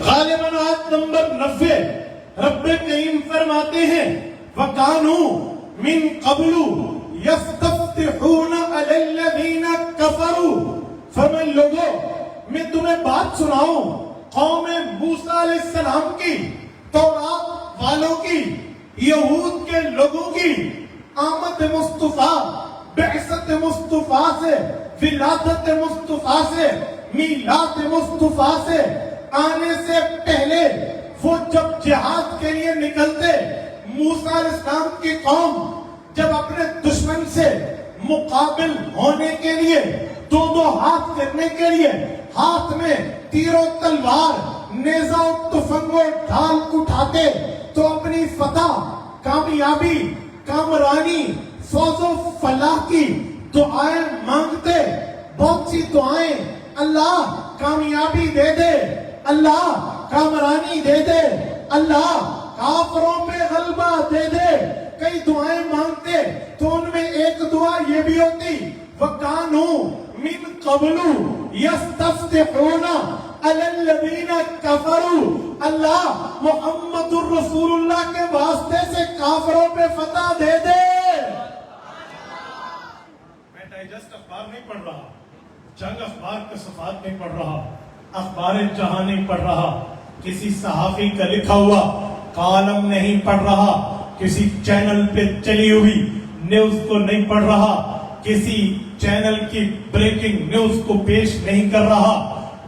غالباً آیت نمبر 90 رب کریم فرماتے ہیں وَكَانُوا مِن قَبْلُ يَسْتَفْتِحُونَ عَلَى الَّذِينَ كَفَرُوا فرمائے لوگوں میں تمہیں بات سناؤں قوم موسیٰ علیہ السلام کی، تورات والوں کی، یہود کے لوگوں کی آمد مصطفیٰ، بعثت مصطفیٰ سے، ولادت مصطفیٰ سے، میلاد مصطفیٰ سے آنے سے پہلے وہ جب جہاد کے لیے نکلتے، موسیٰ علیہ السلام کی قوم جب اپنے دشمن سے مقابل ہونے کے لیے دو ہاتھ کرنے کے لیے ہاتھ میں تیر و تلوار، نیزہ و تفنگ و ڈھال اٹھاتے تو اپنی فتح، کامیابی، کامرانی، فوز و فلاح کی دعائیں مانگتے. بہت سی دعائیں، اللہ کامیابی دے دے، اللہ کامرانی دے دے، اللہ کافروں پہ غلبہ دے دے، کئی دعائیں مانگتے. تو ان میں ایک دعا یہ بھی ہوتی وَكَانُوا مِن قَبْلُ يَسْتَفْتِحُونَ عَلَى الَّذِينَ كَفَرُوا اللہ محمد الرسول اللہ کے واسطے سے کافروں پہ فتح دے دے. میں ڈائجسٹ اخبار نہیں پڑھ رہا، جنگ اخبار کے صفحات نہیں پڑھ رہا، اخبار جہاں نہیں پڑھ رہا، کسی صحافی کا لکھا ہوا کالم نہیں پڑھ رہا، کسی چینل پہ چلی ہوئی نیوز کو نہیں پڑھ رہا، کسی چینل کی بریکنگ نیوز کو پیش نہیں کر رہا،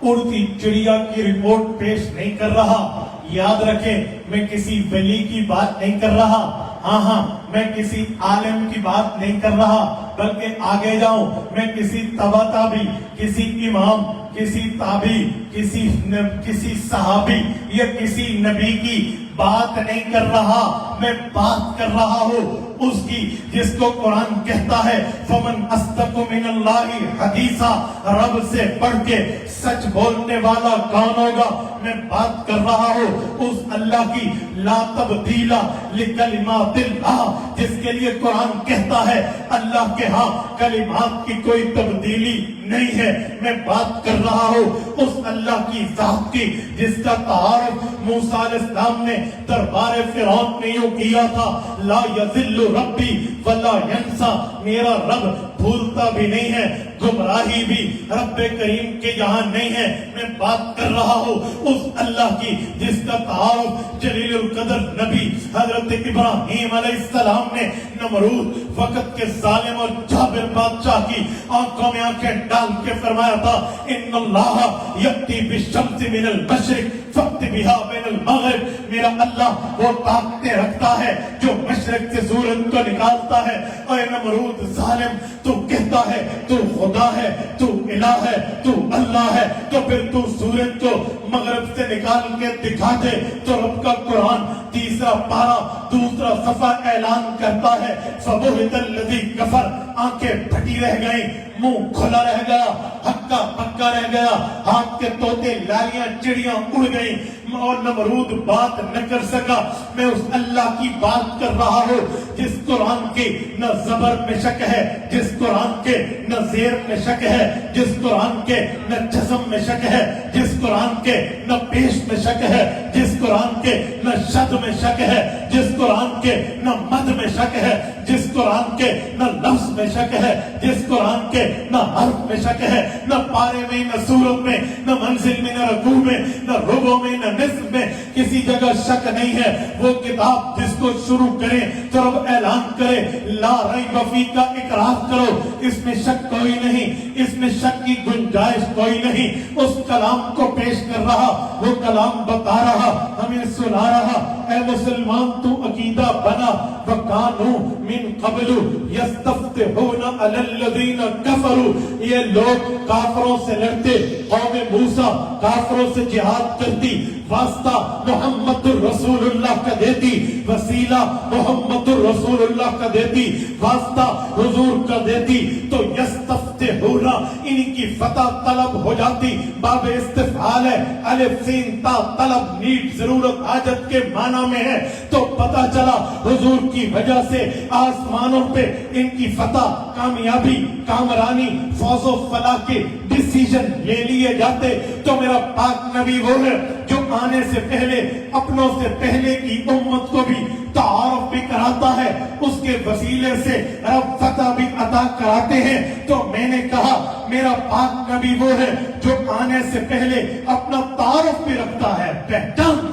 اڑتی چڑیا کی رپورٹ پیش نہیں کر رہا. یاد رکھیں میں کسی ولی کی بات نہیں کر رہا، ہاں میں کسی عالم کی بات نہیں کر رہا، بلکہ آگے جاؤں میں کسی تبع تابی، کسی امام، کسی تابعی، کسی صحابی یا کسی نبی کی بات نہیں کر رہا. میں بات کر رہا ہوں اس کی جس کو قرآن کہتا ہے فمن اصدق من اللہ حدیثا، رب سے بڑھ کے سچ بولنے والا کون ہوگا. میں بات کر رہا ہوں اس اللہ کی لا تبدیل لکلمات اللہ جس کے لیے قرآن کہتا ہے اللہ کے ہاں کلمات کی کوئی تبدیلی نہیں ہے. میں بات کر رہا ہوں اس اللہ کی ذات کی جس کا تعارف موسیٰ علیہ السلام نے دربار فرعون میں یوں کیا تھا لا یذل ربی ولا ینسا، میرا رب بھولتا بھی نہیں ہے، گمراہی بھی رب کریم کے یہاں نہیں ہے. میں بات کر رہا ہوں اس اللہ کی جس کا تعارف جلیل القدر نبی حضرت ابراہیم علیہ السلام نے نمرود وقت کے ظالم اور جابر بادشاہ کی آنکھوں میں آنکھیں ڈال کے فرمایا تھا ان اللہ یأتی بالشمس من المشرق فأت بها بین المغرب. میرا اللہ وہ طاقتیں رکھتا ہے جو مشرق سے سورج کو نکالتا ہے. اے نمرود ظالم تو کہتا ہے تو خدا ہے، تو الہ ہے، تو اللہ ہے، تو پھر تو سورج کو مغرب سے نکال کے دکھا دے. تو رب کا قرآن تیسرا پارہ دوسرا صفحہ اعلان کرتا ہے فبہت الذی کفر، آنکھیں پھٹی رہ گئیں، منہ کھلا رہ گیا، ہکا پکا رہ گیا، ہاتھ کے طوطے لالیاں چڑیاں اڑ گئیں اور نمرود بات نہ کر سکا. میں اس اللہ کی بات کر رہا ہوں جس قرآن کے نہ زبر میں شک ہے، جس قرآن کے نہ زیر میں شک ہے، جس قرآن کے نہ جزم میں شک ہے، جس قرآن کے نہ پیش میں شک ہے، جس قرآن کے نہ شد میں شک ہے، جس قرآن کے نہ مد میں شک ہے، جس قرآن کے نہ لفظ میں شک ہے، جس قرآن کے نہ حرف میں شک ہے، نہ پارے میں نہ سورت میں نہ منزل میں نہ رکوع میں نہ ربع میں نہ نصف میں کسی جگہ شک نہیں ہے. وہ کتاب جس کو شروع کرے تو رب اعلان کرے لا ریب فیہ کا اقرار کرو، اس میں شک کوئی نہیں، اس میں شک کی گنجائش کوئی نہیں. اس کلام کو پیش کر رہا، وہ کلام بتا رہا، ہمیں سنا رہا. اے مسلمان تو عقیدہ بنا وَكَانُوا مِن قَبْلُ يَسْتَفْتِحُونَ عَلَى الَّذِينَ كَفَرُوا. یہ لوگ کافروں سے لڑتے، قوم موسیٰ کافروں سے جہاد کرتی، واسطہ محمد الرسول اللہ کا دیتی، وسیلہ محمد الرسول اللہ کا دیتی، واسطہ حضور کا دیتی. تو یستفتحون ان کی فتح طلب ہو جاتی. باب استفعال ہے، الف سین تا، طلب نیڈ ضرورت حاجت کے معنی میں ہے. تو پتہ چلا حضور کی وجہ سے آسمانوں پہ ان کی فتح، کامیابی، کامرانی، فوز و فلاح کے ڈیسیجن لے لیے جاتے. تو میرا پاک نبی وہ ہے جو آنے سے پہلے اپنوں سے پہلے کی امت کو بھی تعارف بھی کراتا ہے، اس کے وسیلے سے رب فتح بھی عطا کراتے ہیں. تو میں نے کہا میرا پاک نبی وہ ہے جو آنے سے پہلے اپنا تعارف بھی رکھتا ہے، پہچان.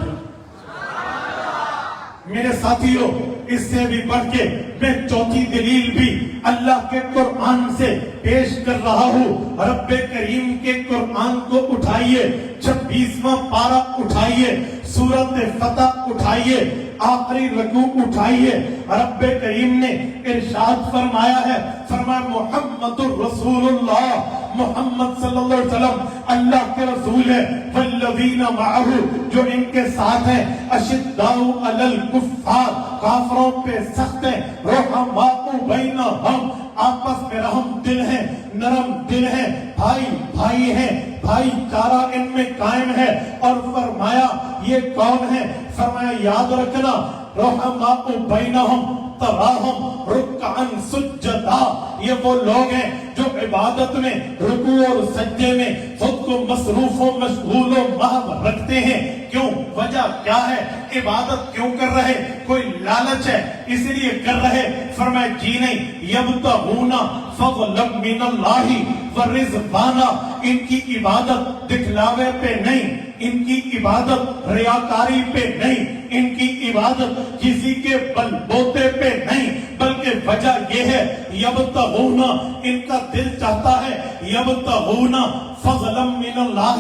میرے ساتھیوں، اس سے بھی بڑھ کے میں چوتھی دلیل بھی اللہ کے قرآن سے پیش کر رہا ہوں. رب کریم کے قرآن کو اٹھائیے، 26واں پارہ اٹھائیے، سورۃ فتح اٹھائیے، آخری رکوع اٹھائیے. رب کریم نے ارشاد فرمایا ہے، فرمایا محمد الرسول اللہ، محمد صلی اللہ علیہ وسلم اللہ کے رسول ہے. والذین معہ، جو ان کے ساتھ ہیں، اشداء علی الکفار، کافروں پہ سخت ہیں، رحماء بینہم، آپس میں رحم دل ہیں، نرم دل ہیں، بھائی بھائی ہیں، بھائی چارہ ان میں قائم ہے. اور فرمایا یہ کون ہے؟ فرمایا یاد رکھنا، رحماء بینہم تراہم رکعا سجدا، یہ وہ لوگ ہیں جو عبادت میں، رکوع اور سجدے میں خود کو مصروف و مشغول و محو رکھتے ہیں. کیوں؟ وجہ کیا ہے؟ عبادت کیوں کر رہے؟ کوئی لالچ ہے اس لیے کر رہے؟ فرمایا جی نہیں، یبتغون فضلا من اللہ ورضوانا، ان کی عبادت دکھلاوے پہ نہیں، ان کی عبادت ریاکاری پہ نہیں، ان کی عبادت کسی کے بل بوتے پہ نہیں، بلکہ وجہ یہ ہے یبتغون، ان کا دل چاہتا ہے، یبتغون فضلا من اللہ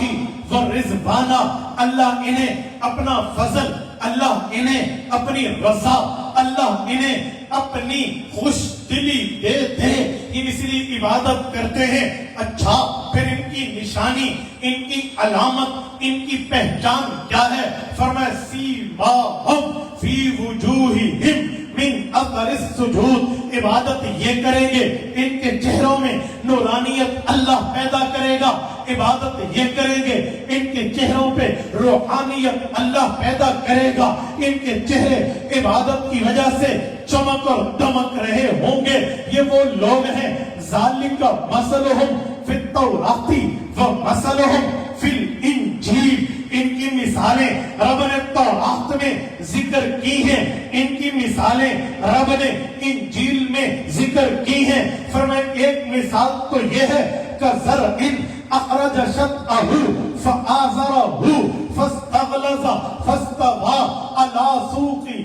ورضوانا، اللہ انہیں اپنا فضل، اللہ انہیں اپنی رضا، اللہ انہیں اپنی خوش دلی دے دے، یہ اس لیے عبادت کرتے ہیں. اچھا پھر ان کی نشانی، ان کی علامت، ان کی پہچان کیا ہے؟ فرمایا سیماہم فی وجوہہم من اثر السجود، عبادت یہ کریں گے، ان کے چہروں میں نورانیت اللہ پیدا کرے گا. عبادت یہ کریں گے، ان کے چہروں پہ روحانیت اللہ پیدا کرے گا. ان کے چہرے عبادت کی وجہ سے چمک اور دمک رہے ہوں گے. یہ وہ لوگ ہیں، ذالک مثلہم فی التوراۃ ومثلہم فی الانجیل، ان کی مثالیں رب نے تورات میں ذکر کی ہیں، ان کی مثالیں رب نے انجیل میں ذکر کی ہیں. فرمایا ایک مثال تو یہ ہے کزرع اخرج شطأہ فآزرہ فاستغلظ فاستوى علی سوقہ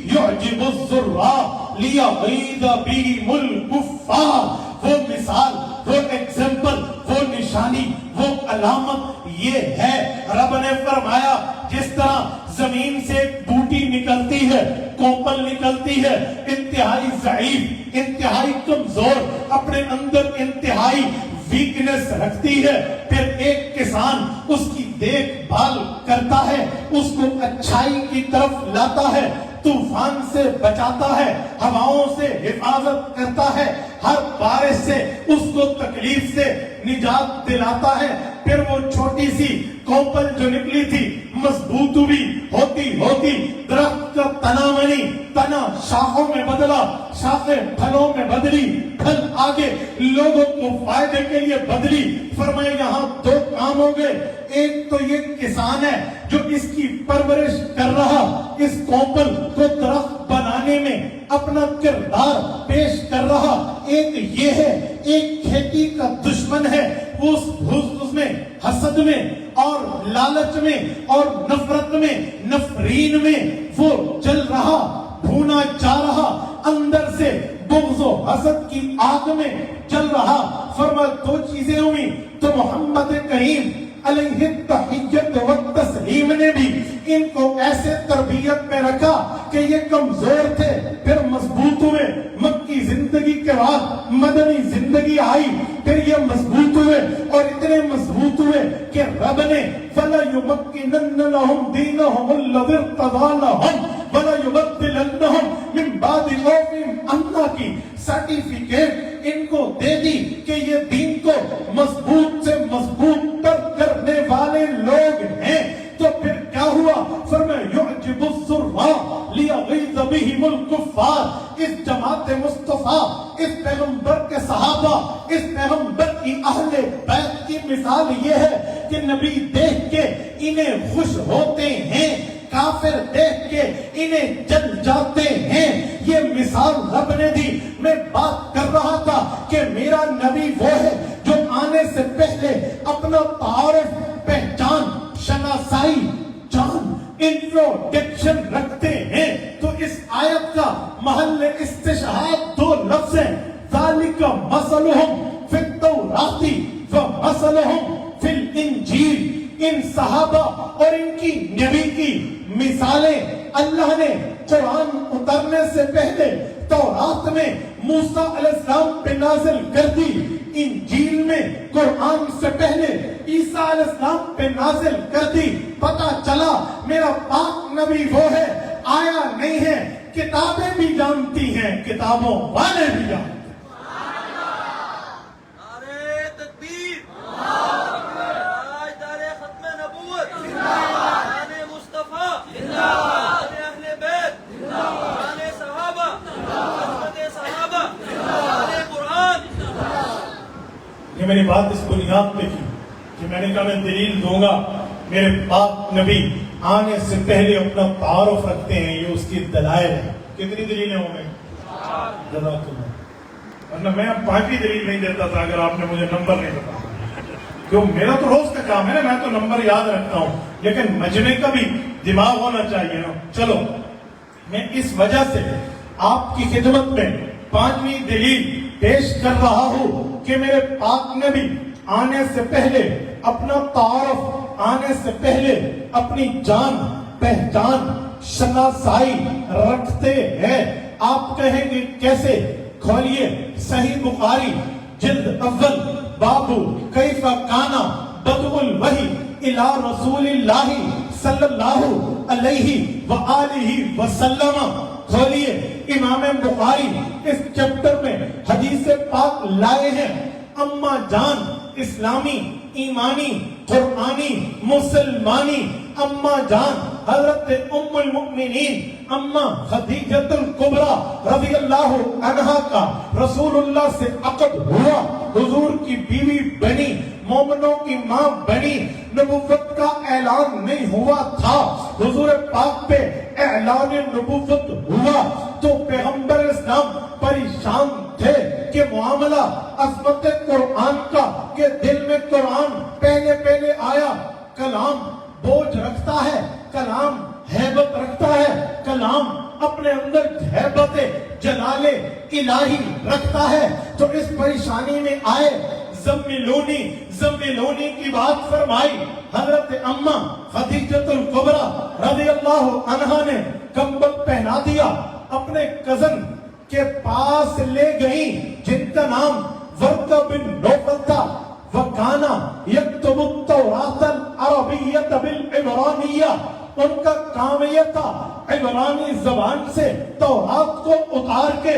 یعجب الزراع لیغیظ بہم الکفار. وہ مثال، وہ ایگزامپل، وہ نشانی، وہ علامت یہ ہے. رب نے فرمایا جس طرح زمین سے بوٹی نکلتی ہے، کوپل نکلتی ہے، انتہائی ضعیف، انتہائی کمزور، اپنے اندر انتہائی ویکنس رکھتی ہے، پھر ایک کسان اس کی دیکھ بھال کرتا ہے، اس کو اچھائی کی طرف لاتا ہے، طوفان سے بچاتا ہے، ہواؤں سے حفاظت کرتا ہے، ہر بارش سے اس کو تکلیف سے نجات دلاتا ہے. پھر وہ چھوٹی سی کوپل جو نکلی تھی مضبوط ہوئی، ہوتی ہوتی درخت کا تنا بنی، تنا شاخوں میں بدلا، شاخیں پھلوں میں بدلی، پھل آگے لوگوں کو فائدے کے لیے بدلی. فرمایا یہاں دو کام ہو گئے، ایک تو یہ کسان ہے جو اس کی پرورش کر رہا، اس کوپل کو درخت بنانے میں اپنا کردار پیش کر رہا. ایک یہ ہے، ایک کھیتی کا دشمن ہے، اس میں حسد میں اور لالچ میں اور نفرت میں، نفرین میں وہ جل رہا، بھونا جا رہا، اندر سے بغض و حسد کی آگ میں جل رہا. فرمایا دو چیزیں ہوئی تو محمد کریم علیہ التحیت والتسلیم نے بھی ان کو ایسے تربیت میں رکھا کہ یہ کمزور تھے، پھر مضبوط ہوئے. مکی زندگی کے بعد مدنی زندگی آئی، پھر یہ مضبوط ہوئے اور اتنے مضبوط ہوئے کہ رب نے وَلَيُمَكِّنَنَّ لَهُمْ دِينَهُمُ الَّذِي ارْتَضَىٰ لَهُمْ وَلَيُبَدِّلَنَّهُمْ مِن بَعْدِ خَوْفِهِمْ أَمْنًا کی سرٹیفکیٹ ان کو دے دی کہ یہ دین کو مضبوط سے مضبوط تر کرنے والے لوگ ہیں. تو پھر کیا ہوا؟ فرمایا یعجب الزراع لیغیظ بہم الکفار. اس جماعت مصطفیٰ، اس پیغمبر کے صحابہ، اس پیغمبر کی اہل بیت کی مثال یہ ہے کہ نبی دیکھ کے انہیں خوش ہوتے ہیں، کافر دیکھ کے انہیں جل جاتے ہیں۔ یہ مثال رب نے دی۔ میں بات کر رہا تھا کہ میرا نبی وہ ہے جو آنے سے پہلے اپنا تعارف، پہچان، شناسائی، جان، انٹروڈکشن رکھتے ہیں۔ تو اس آیت کا محل استشہاد دو لفظ ہیں، ذالک مثلہم فی التوراۃ ومثلہم فی الانجیل۔ ان صحابہ اور ان کی نبی کی مثالیں اللہ نے قرآن اترنے سے پہلے تورات میں موسیٰ علیہ السلام پہ نازل کر دی، انجیل میں قرآن سے پہلے عیسیٰ علیہ السلام پہ نازل کر دی۔ پتہ چلا میرا پاک نبی وہ ہے، آیا نہیں ہے، کتابیں بھی جانتی ہیں، کتابوں والے بھی جانتے ہیں۔ یہ میری بات اس بنیاد پہ کی کہ میں نے کہا میں دلیل دوں گا، میرے پاک نبی آنے سے پہلے اپنا تعارف رکھتے ہیں، یہ اس کی دلائل ہے۔ کتنی دلیلیں ہوں گے؟ جزاک اللہ۔ ورنہ میں اب 5 دلیل نہیں دیتا تھا اگر آپ نے مجھے نمبر نہیں بتایا، کیوں میرا تو روز کا کام ہے نا، میں تو نمبر یاد رکھتا ہوں، لیکن مجمع کا بھی دماغ ہونا چاہیے نا۔ چلو میں اس وجہ سے آپ کی خدمت میں 5ویں دلیل پیش کر رہا ہوں کہ میرے پاک نبی آنے سے پہلے اپنا تعارف، آنے سے پہلے اپنی جان، پہچان، شناسائی رکھتے ہیں۔ آپ کہیں گے کیسے؟ کھولیے صحیح بخاری جلد اول، بابو کیف کان بدء الوحی الی رسول اللہ صلی اللہ علیہ وآلہ وسلم۔ کھولیے امام بخاری، اس چیپٹر میں حدیث پاک لائے ہیں۔ اما جان اسلامی، ایمانی، قرآنی، مسلمانی اما جان حضرت ام المؤمنین اما خدیجۃ الکبریٰ رضی اللہ عنہا کا رسول اللہ سے عقد ہوا، حضور کی بیوی بنی، مومنوں کی ماں بنی۔ نبوت کا اعلان نہیں ہوا تھا، حضور پاک پہ اعلان نبوت ہوا تو پیغمبر اسلام پریشان تھے کہ معاملہ عظمت قرآن کا، کہ دل میں قرآن پہلے پہلے آیا، کلام بوجھ رکھتا ہے، کلام ہیبت رکھتا ہے، کلام اپنے اندر ہیبت جلال الہی رکھتا ہے۔ تو اس پریشانی میں آئے، زملونی کی بات فرمائی۔ حضرت اما خدیجۃ الکبریٰ رضی اللہ عنہا نے کمبل پہنا دیا، اپنے کزن کے پاس لے گئیں جن کا نام ورقہ بن نوفل تھا۔ وَكَانَ يَكْتُبُ التَّوْرَاةَ الْعَرَبِيَّةَ بِالْعِبْرَانِيَّةِ، ان کا کام یہ تھا عبرانی زبان سے تورات کو اتار کے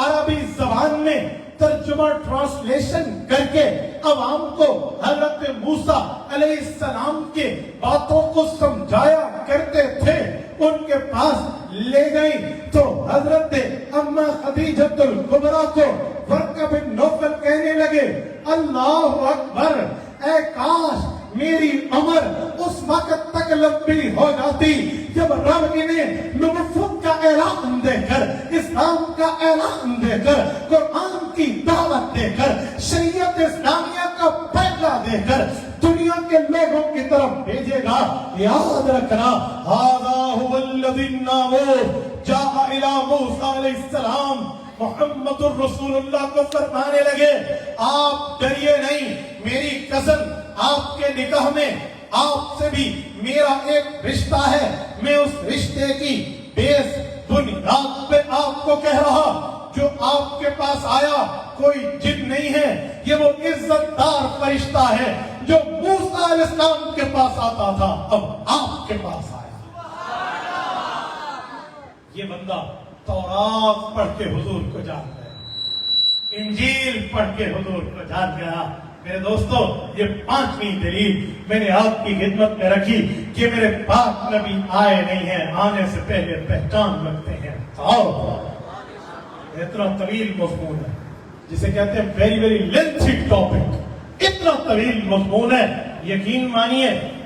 عربی زبان میں ترجمہ ٹرانسلیشن کر کے عوام کو حضرت موسیٰ علیہ السلام کے باتوں کو سمجھایا کرتے تھے۔ ان کے پاس لے گئی تو حضرت اما خدیجۃ الکبریٰ کو ورقہ بن نوفل کہنے لگے، اللہ اکبر، اے کاش میری عمر اس وقت تک لمبی ہو جاتی جب رب انہیں نبوت کا اعلان دے کر، اسلام کا اعلان دے کر، قرآن کی دعوت دے کر، شریعت اسلامیہ کا پیغام دے کر دنیا کے لوگوں کی طرف بھیجے گا۔ یاد رکھنا، ھذا ھو الذی جاء الی موسیٰ علیہ السلام، محمد الرسول اللہ کو فرمانے لگے، آپ ڈریے نہیں، میری کزن آپ کے نکاح میں آپ سے بھی میرا ایک رشتہ ہے، میں اس رشتے کی بیس بنیاد پہ آپ کو کہہ رہا، جو آپ کے پاس آیا کوئی جن نہیں ہے، یہ وہ عزت دار فرشتہ ہے جو موسیٰ علیہ السلام کے پاس آتا تھا، اب آپ کے پاس آیا۔ یہ بندہ تورات پڑھ کے حضور کو جان گیا، انجیل پڑھ کے حضور کو جان گیا۔ میرے دوستو، یہ 5ویں دلیل میں نے آپ کی خدمت میں رکھی کہ میرے پاک نبی آئے نہیں ہیں، آنے سے پہلے پہچان رکھتے ہیں۔ اتنا طویل مضمون ہے جسے کہتے ہیں ویری ویری لینتھی ٹاپک، اتنا طویل مضمون ہے، یقین مانیے